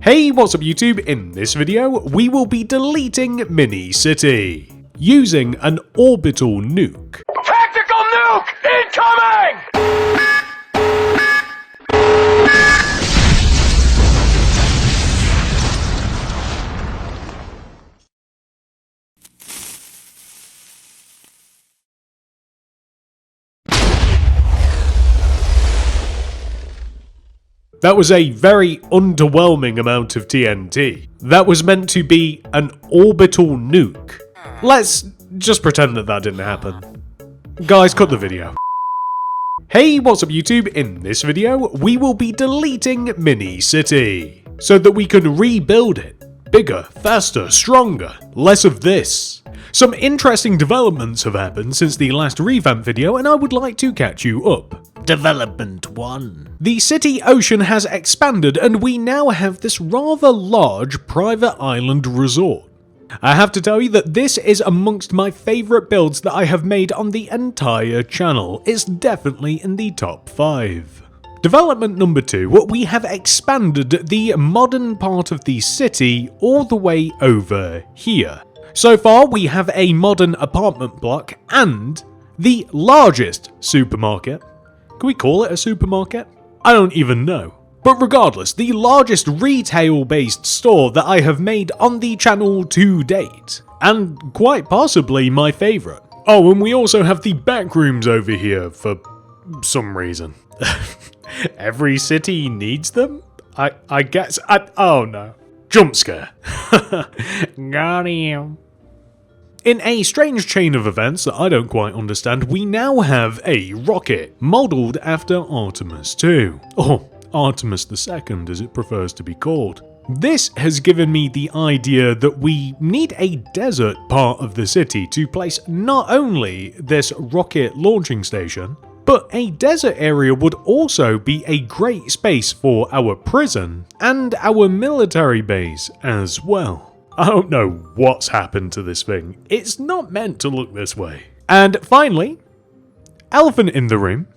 Hey, what's up YouTube? In this video, we will be deleting Mini City using an orbital nuke. Tactical nuke incoming! That was a very underwhelming amount of TNT. That was meant to be an orbital nuke. Let's just pretend that didn't happen. Guys, cut the video. Hey, what's up YouTube? In this video, we will be deleting Mini City so that we can rebuild it. Bigger, faster, stronger, less of this. Some interesting developments have happened since the last revamp video and I would like to catch you up. Development 1. The city ocean has expanded and we now have this rather large private island resort. I have to tell you that this is amongst my favourite builds that I have made on the entire channel. It's definitely in the top 5. Development number 2, we have expanded the modern part of the city all the way over here. So far we have a modern apartment block and the largest supermarket. Can we call it a supermarket? I don't even know. But regardless, the largest retail-based store that I have made on the channel to date. And quite possibly my favourite. Oh, and we also have the back rooms over here for some reason. Every city needs them? I guess. Oh no. Jump scare. Got him. In a strange chain of events that I don't quite understand, we now have a rocket, modelled after Artemis II, or Artemis II as it prefers to be called. This has given me the idea that we need a desert part of the city to place not only this rocket launching station, but a desert area would also be a great space for our prison and our military base as well. I don't know what's happened to this thing. It's not meant to look this way. And finally, elephant in the room,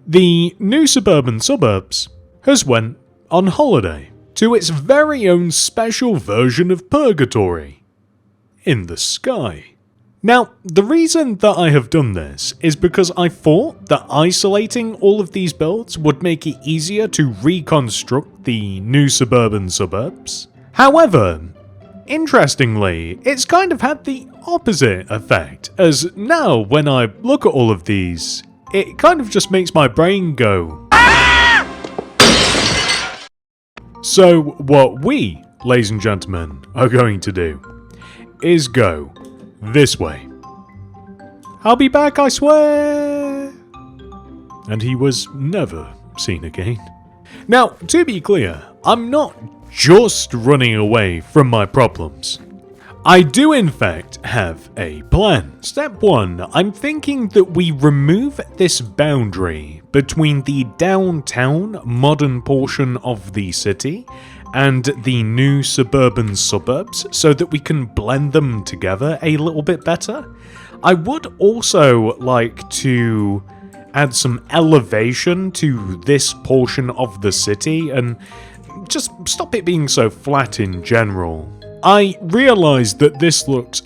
the new suburban suburbs has went on holiday to its very own special version of purgatory in the sky. Now, the reason that I have done this is because I thought that isolating all of these builds would make it easier to reconstruct the new suburban suburbs. However, interestingly, it's kind of had the opposite effect, as now when I look at all of these, it kind of just makes my brain go. So what we, ladies and gentlemen, are going to do is go this way. I'll be back, I swear! And he was never seen again. Now, to be clear, I'm not just running away from my problems. I do in fact have a plan. Step 1, I'm thinking that we remove this boundary between the downtown modern portion of the city and the new suburban suburbs so that we can blend them together a little bit better. I would also like to add some elevation to this portion of the city and just stop it being so flat in general. I realise that this looks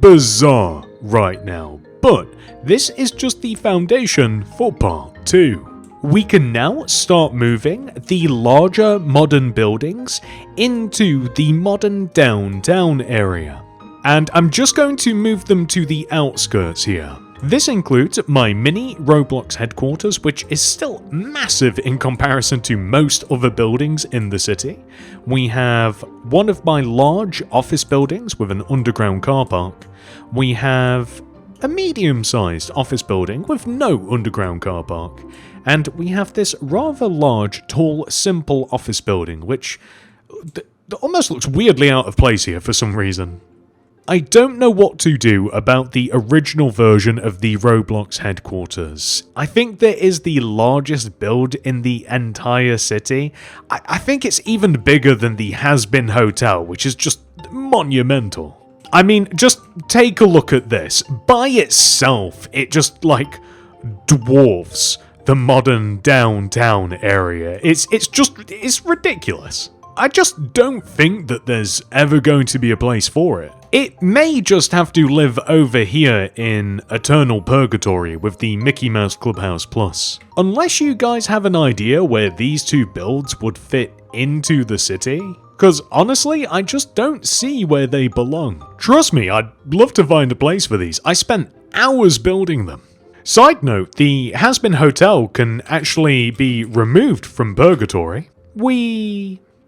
bizarre right now, but this is just the foundation for part 2. We can now start moving the larger modern buildings into the modern downtown area. And I'm just going to move them to the outskirts here. This includes my mini Roblox headquarters, which is still massive in comparison to most other buildings in the city. We have one of my large office buildings with an underground car park. We have a medium-sized office building with no underground car park. And we have this rather large, tall, simple office building, which almost looks weirdly out of place here for some reason. I don't know what to do about the original version of the Roblox headquarters. I think that is the largest build in the entire city. I think it's even bigger than the Has-Been Hotel, which is just monumental. I mean, just take a look at this. By itself, it just, dwarfs the modern downtown area. It's ridiculous. I just don't think that there's ever going to be a place for it. It may just have to live over here in Eternal Purgatory with the Mickey Mouse Clubhouse Plus. Unless you guys have an idea where these two builds would fit into the city, because honestly, I just don't see where they belong. Trust me, I'd love to find a place for these. I spent hours building them. Side note, the Has-Been Hotel can actually be removed from Purgatory.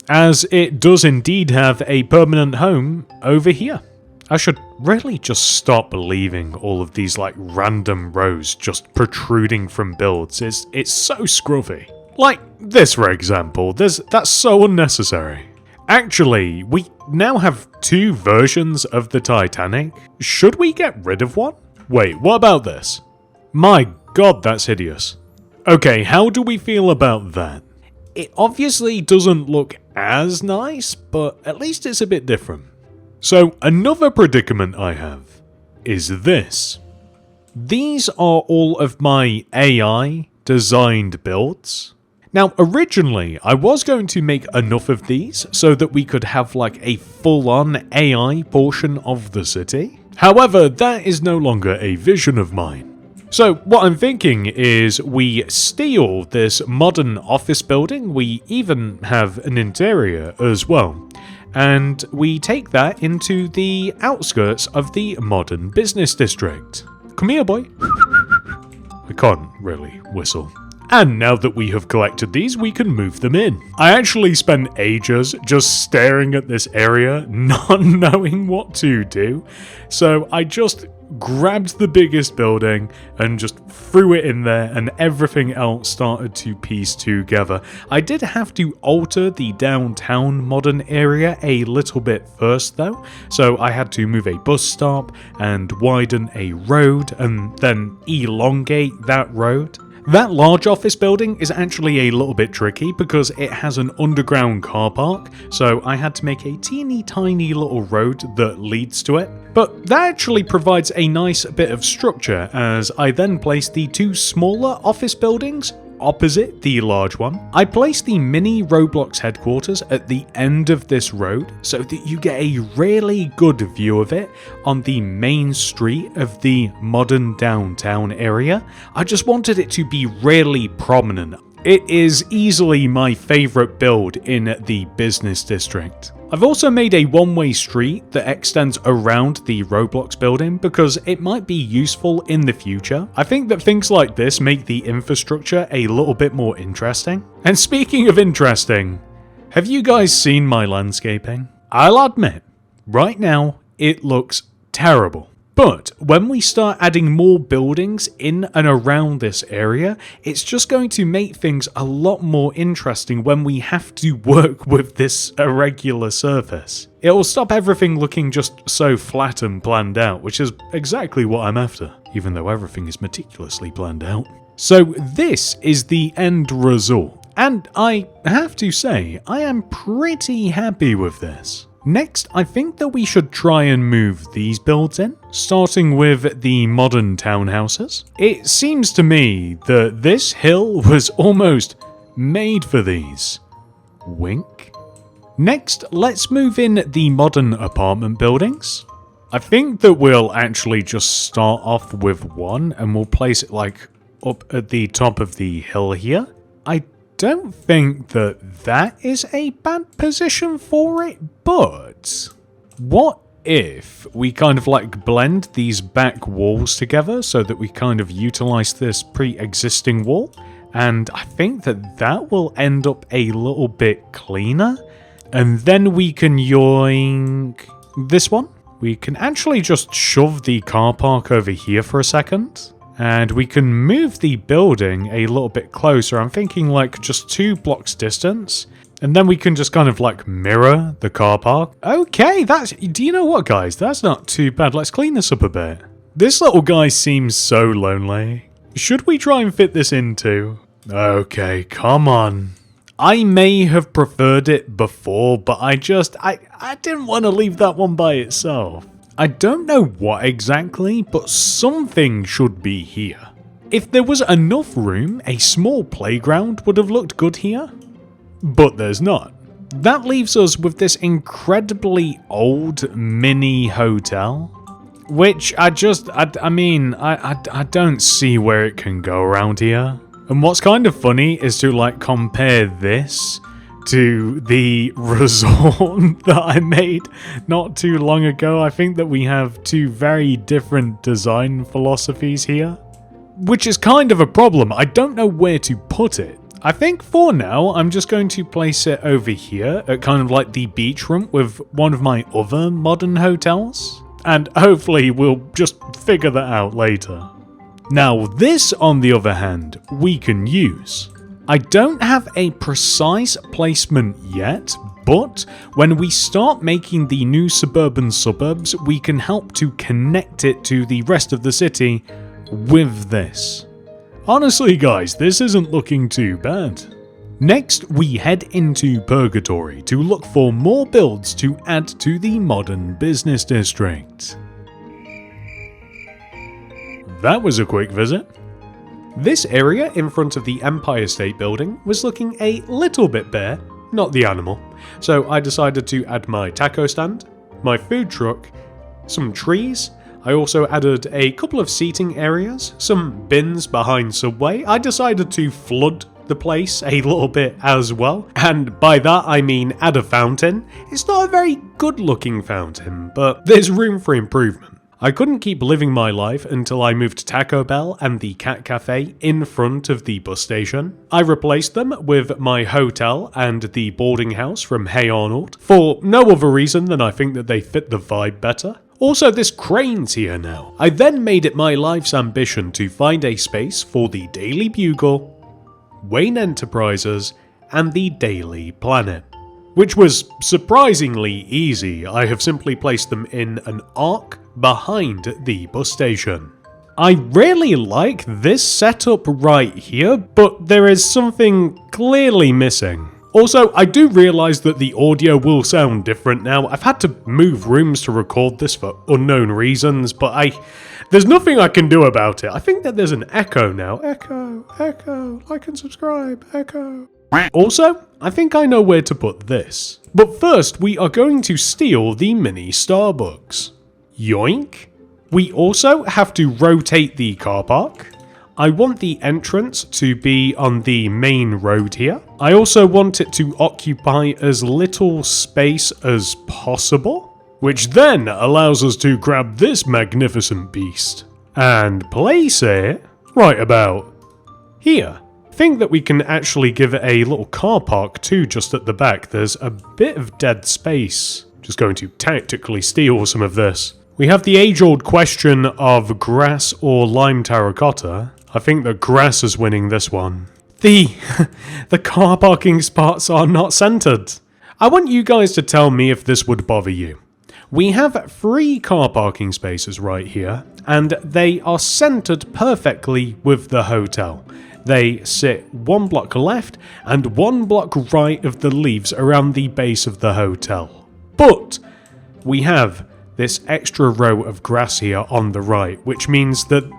As it does indeed have a permanent home over here. I should really just stop leaving all of these like random rows just protruding from builds. It's so scruffy. Like this, for example. That's so unnecessary. Actually, we now have two versions of the Titanic. Should we get rid of one? Wait, what about this? My god, that's hideous. Okay, how do we feel about that? It obviously doesn't look as nice, but at least it's a bit different. So another predicament I have is this. These are all of my AI designed builds. Now originally I was going to make enough of these so that we could have like a full-on AI portion of the city. However, that is no longer a vision of mine. So what I'm thinking is we steal this modern office building, we even have an interior as well, and we take that into the outskirts of the modern business district. Come here, boy. I can't really whistle. And now that we have collected these, we can move them in. I actually spent ages just staring at this area, not knowing what to do. So I just grabbed the biggest building and just threw it in there, and everything else started to piece together. I did have to alter the downtown modern area a little bit first though, so I had to move a bus stop and widen a road and then elongate that road. That large office building is actually a little bit tricky because it has an underground car park, so I had to make a teeny tiny little road that leads to it. But that actually provides a nice bit of structure as I then place the two smaller office buildings opposite the large one. I place the mini Roblox headquarters at the end of this road so that you get a really good view of it on the main street of the modern downtown area. I just wanted it to be really prominent. It is easily my favorite build in the business district. I've also made a one-way street that extends around the Roblox building because it might be useful in the future. I think that things like this make the infrastructure a little bit more interesting. And speaking of interesting, have you guys seen my landscaping? I'll admit, right now it looks terrible. But when we start adding more buildings in and around this area, it's just going to make things a lot more interesting when we have to work with this irregular surface. It will stop everything looking just so flat and planned out, which is exactly what I'm after, even though everything is meticulously planned out. So this is the end result, and I have to say, I am pretty happy with this. Next, I think that we should try and move these builds in, starting with the modern townhouses. It seems to me that this hill was almost made for these. Wink. Next, let's move in the modern apartment buildings. I think that we'll actually just start off with one and we'll place it like up at the top of the hill here. I don't think that that is a bad position for it, but what if we kind of like blend these back walls together so that we kind of utilize this pre-existing wall? And I think that that will end up a little bit cleaner. And then we can yoink this one. We can actually just shove the car park over here for a second. And we can move the building a little bit closer. I'm thinking like just 2 blocks distance. And then we can just kind of like mirror the car park. Okay, do you know what, guys? That's not too bad. Let's clean this up a bit. This little guy seems so lonely. Should we try and fit this in too? Okay, come on. I may have preferred it before, but I didn't want to leave that one by itself. I don't know what exactly, but something should be here. If there was enough room, a small playground would have looked good here. But there's not. that leaves us with this incredibly old mini hotel, which I don't see where it can go around here. And what's kind of funny is to like compare this to the resort that I made not too long ago. I think that we have two very different design philosophies here, which is kind of a problem. I don't know where to put it. I think for now, I'm just going to place it over here at kind of like the beachfront with one of my other modern hotels. And hopefully we'll just figure that out later. Now this, on the other hand, we can use. I don't have a precise placement yet, but when we start making the new suburban suburbs, we can help to connect it to the rest of the city with this. Honestly guys, this isn't looking too bad. Next, we head into Purgatory to look for more builds to add to the modern business district. That was a quick visit. This area in front of the Empire State Building was looking a little bit bare, not the animal, so I decided to add my taco stand, my food truck, some trees. I also added a couple of seating areas, some bins behind Subway. I decided to flood the place a little bit as well, and by that I mean add a fountain. It's not a very good looking fountain, but there's room for improvement. I couldn't keep living my life until I moved Taco Bell and the Cat Cafe in front of the bus station. I replaced them with my hotel and the boarding house from Hey Arnold, for no other reason than I think that they fit the vibe better. Also, this crane's here now. I then made it my life's ambition to find a space for the Daily Bugle, Wayne Enterprises, and the Daily Planet, which was surprisingly easy. I have simply placed them in an arc behind the bus station. I really like this setup right here, but there is something clearly missing. Also, I do realise that the audio will sound different now. I've had to move rooms to record this for unknown reasons, but there's nothing I can do about it. I think that there's an echo now. Echo, like and subscribe, echo. Also, I think I know where to put this. But first, we are going to steal the mini Starbucks. Yoink. We also have to rotate the car park. I want the entrance to be on the main road here. I also want it to occupy as little space as possible, which then allows us to grab this magnificent beast and place it right about here. I think that we can actually give it a little car park too just at the back. There's a bit of dead space. Just going to tactically steal some of this. We have the age-old question of grass or lime terracotta. I think that grass is winning this one. The car parking spots are not centered. I want you guys to tell me if this would bother you. We have 3 car parking spaces right here, and they are centered perfectly with the hotel. They sit 1 block left and 1 block right of the leaves around the base of the hotel. But we have this extra row of grass here on the right, which means that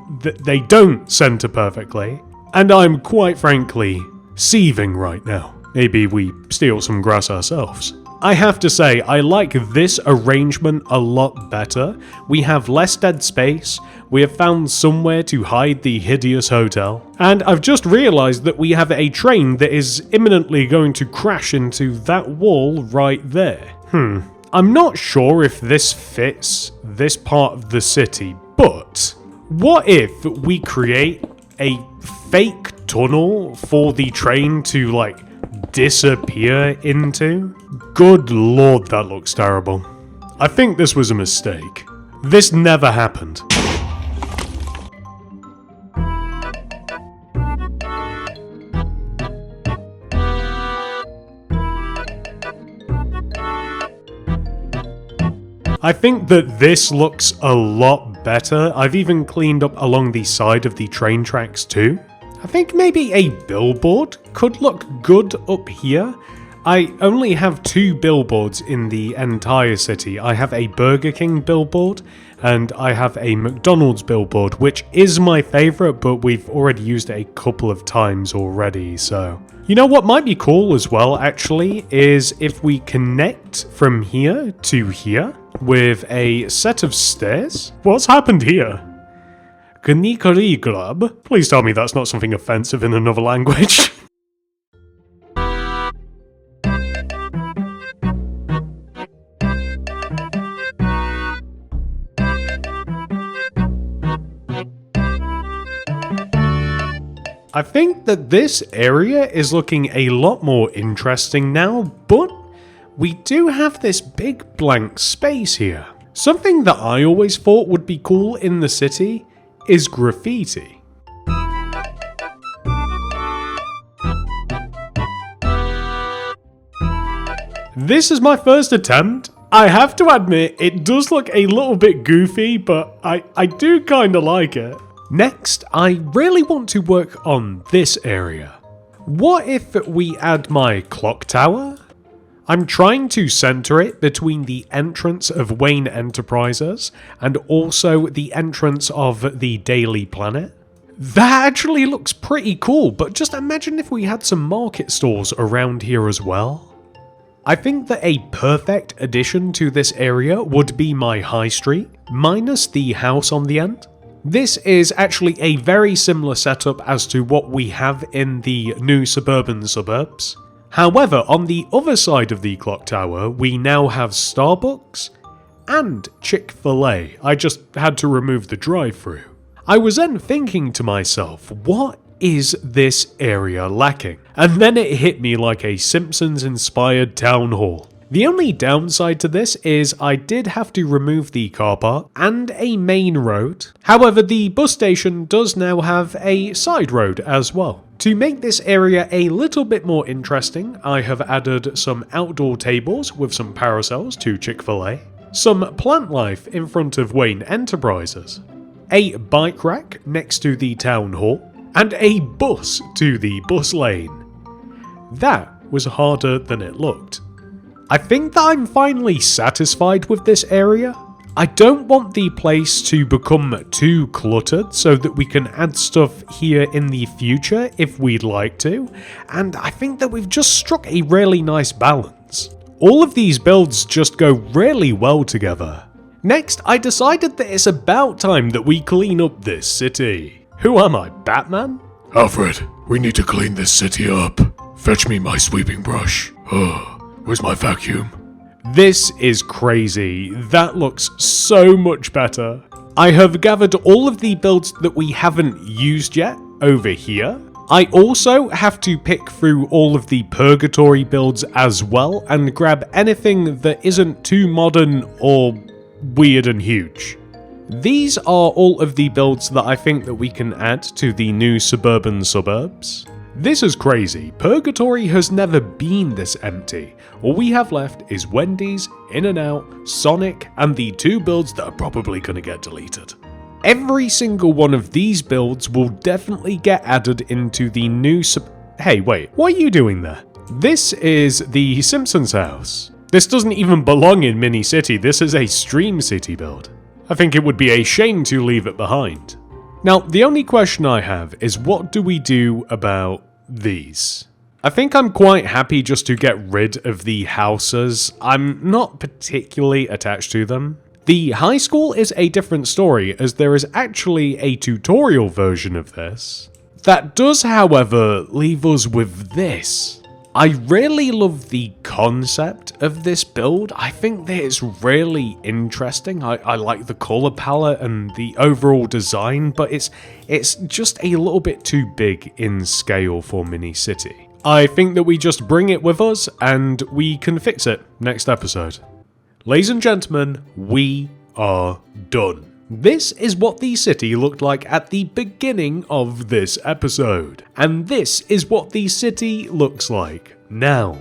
they don't center perfectly, and I'm quite frankly seething right now. Maybe we steal some grass ourselves. I have to say, I like this arrangement a lot better. We have less dead space, we have found somewhere to hide the hideous hotel, and I've just realised that we have a train that is imminently going to crash into that wall right there. I'm not sure if this fits this part of the city, but what if we create a fake tunnel for the train to, like, disappear into? Good lord, that looks terrible. I think this was a mistake. This never happened. I think that this looks a lot better. I've even cleaned up along the side of the train tracks too. I think maybe a billboard could look good up here. I only have 2 billboards in the entire city. I have a Burger King billboard and I have a McDonald's billboard, which is my favorite, but we've already used it a couple of times already, so... You know what might be cool as well, actually, is if we connect from here to here with a set of stairs. What's happened here? Kanikari Club? Please tell me that's not something offensive in another language. I think that this area is looking a lot more interesting now, but we do have this big blank space here. Something that I always thought would be cool in the city is graffiti. This is my first attempt. I have to admit, it does look a little bit goofy, but I do kinda like it. Next, I really want to work on this area. What if we add my clock tower? I'm trying to center it between the entrance of Wayne Enterprises and also the entrance of the Daily Planet. That actually looks pretty cool, but just imagine if we had some market stores around here as well. I think that a perfect addition to this area would be my high street, minus the house on the end. This is actually a very similar setup as to what we have in the new suburban suburbs. However, on the other side of the clock tower, we now have Starbucks and Chick-fil-A. I just had to remove the drive-thru. I was then thinking to myself, what is this area lacking? And then it hit me like a Simpsons-inspired town hall. The only downside to this is I did have to remove the car park and a main road. However, the bus station does now have a side road as well. To make this area a little bit more interesting, I have added some outdoor tables with some parasols to Chick-fil-A, some plant life in front of Wayne Enterprises, a bike rack next to the town hall, and a bus to the bus lane. That was harder than it looked. I think that I'm finally satisfied with this area. I don't want the place to become too cluttered so that we can add stuff here in the future if we'd like to, and I think that we've just struck a really nice balance. All of these builds just go really well together. Next, I decided that it's about time that we clean up this city. Who am I, Batman? Alfred, we need to clean this city up. Fetch me my sweeping brush. Where's my vacuum? This is crazy. That looks so much better. I have gathered all of the builds that we haven't used yet over here. I also have to pick through all of the purgatory builds as well and grab anything that isn't too modern or weird and huge. These are all of the builds that I think that we can add to the new suburban suburbs. This is crazy. Purgatory has never been this empty. All we have left is Wendy's, In-N-Out, Sonic, and the 2 builds that are probably going to get deleted. Every single one of these builds will definitely get added into the new Hey, wait, what are you doing there? This is the Simpsons house. This doesn't even belong in Mini City, this is a Stream City build. I think it would be a shame to leave it behind. Now, the only question I have is what do we do about these? I think I'm quite happy just to get rid of the houses. I'm not particularly attached to them. The high school is a different story, as there is actually a tutorial version of this. That does, however, leave us with this. I really love the concept of this build. I think that it's really interesting. I like the color palette and the overall design, but it's just a little bit too big in scale for Mini City. I think that we just bring it with us and we can fix it next episode. Ladies and gentlemen, we are done. This is what the city looked like at the beginning of this episode, and this is what the city looks like now.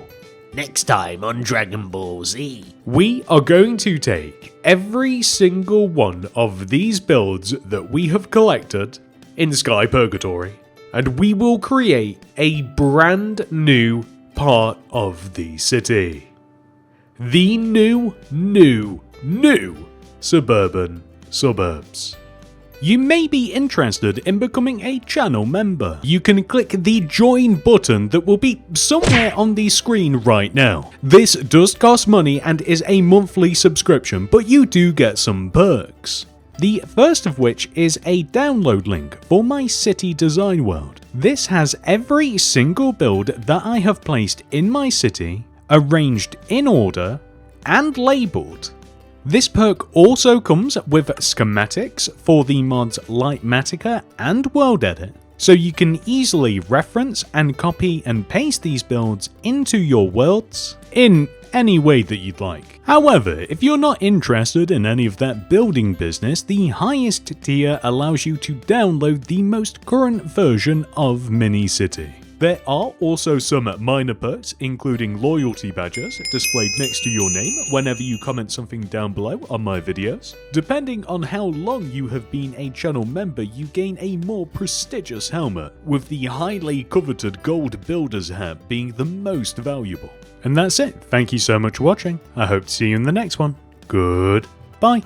Next time on Dragon Ball Z. We are going to take every single one of these builds that we have collected in Sky Purgatory, and we will create a brand new part of the city. The new suburban suburbs. You may be interested in becoming a channel member. You can click the join button that will be somewhere on the screen right now. This does cost money and is a monthly subscription, but you do get some perks. The first of which is a download link for my city design world. This has every single build that I have placed in my city, arranged in order, and labeled. This perk also comes with schematics for the mods Lightmatica and World Edit, so you can easily reference and copy and paste these builds into your worlds in any way that you'd like. However, if you're not interested in any of that building business, the highest tier allows you to download the most current version of Mini-City. There are also some minor perks, including loyalty badges displayed next to your name whenever you comment something down below on my videos. Depending on how long you have been a channel member, you gain a more prestigious helmet, with the highly coveted gold builder's hat being the most valuable. And that's it. Thank you so much for watching. I hope to see you in the next one. Goodbye.